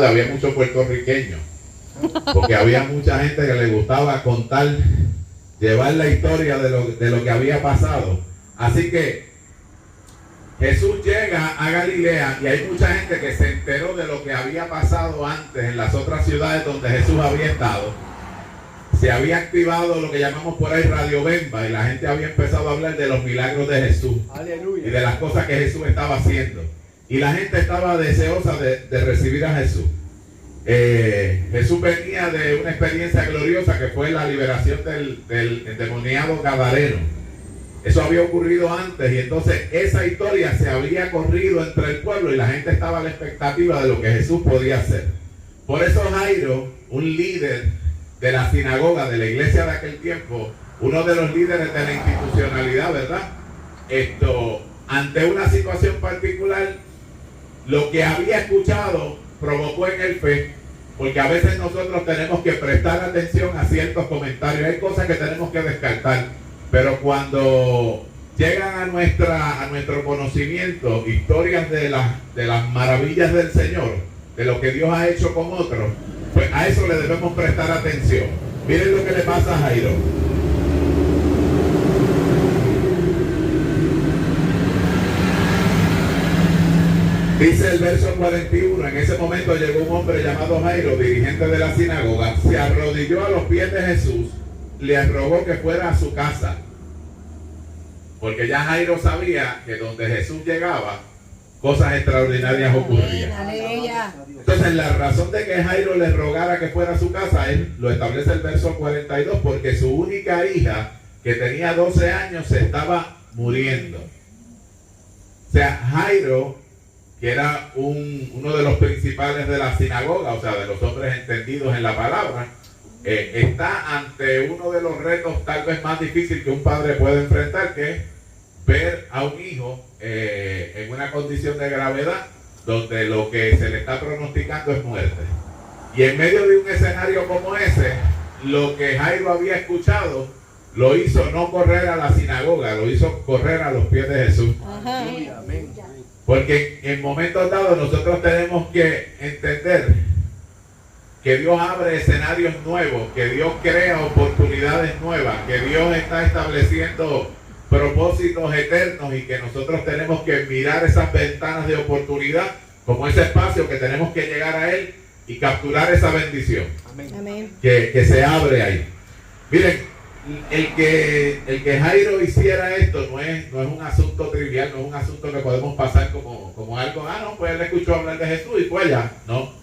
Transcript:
había muchos puertorriqueños, porque había mucha gente que le gustaba contar, llevar la historia de lo que había pasado. Así que Jesús llega a Galilea y hay mucha gente que se enteró de lo que había pasado antes en las otras ciudades donde Jesús había estado. Se había activado lo que llamamos por ahí Radio Bemba y la gente había empezado a hablar de los milagros de Jesús. Aleluya. Y de las cosas que Jesús estaba haciendo. Y la gente estaba deseosa de recibir a Jesús. Jesús venía de una experiencia gloriosa que fue la liberación del endemoniado Gadareno. Eso había ocurrido antes y entonces esa historia se había corrido entre el pueblo y la gente estaba a la expectativa de lo que Jesús podía hacer. Por eso Jairo, un líder de la sinagoga, de la iglesia de aquel tiempo, uno de los líderes de la institucionalidad, ¿verdad? Ante una situación particular, lo que había escuchado provocó en él fe, porque a veces nosotros tenemos que prestar atención a ciertos comentarios, hay cosas que tenemos que descartar, pero cuando llegan a nuestro conocimiento historias de las maravillas del Señor, de lo que Dios ha hecho con otros, pues a eso le debemos prestar atención. Miren lo que le pasa a Jairo. Dice el verso 41, en ese momento llegó un hombre llamado Jairo, dirigente de la sinagoga, se arrodilló a los pies de Jesús, le rogó que fuera a su casa. Porque ya Jairo sabía que donde Jesús llegaba, cosas extraordinarias ocurrían. Entonces la razón de que Jairo le rogara que fuera a su casa, él lo establece el verso 42, porque su única hija, que tenía 12 años, se estaba muriendo. O sea, Jairo, que era uno de los principales de la sinagoga, o sea, de los hombres entendidos en la palabra, está ante uno de los retos tal vez más difíciles que un padre puede enfrentar, que es ver a un hijo en una condición de gravedad donde lo que se le está pronosticando es muerte. Y en medio de un escenario como ese, lo que Jairo había escuchado lo hizo no correr a la sinagoga, lo hizo correr a los pies de Jesús. Ajá. Porque en momentos dados nosotros tenemos que entender que Dios abre escenarios nuevos, que Dios crea oportunidades nuevas, que Dios está estableciendo propósitos eternos y que nosotros tenemos que mirar esas ventanas de oportunidad como ese espacio que tenemos que llegar a Él y capturar esa bendición. Amén. Que se abre ahí. Miren, el que Jairo hiciera esto no es un asunto trivial, no es un asunto que podemos pasar como algo, no, pues él escuchó hablar de Jesús y fue allá. No.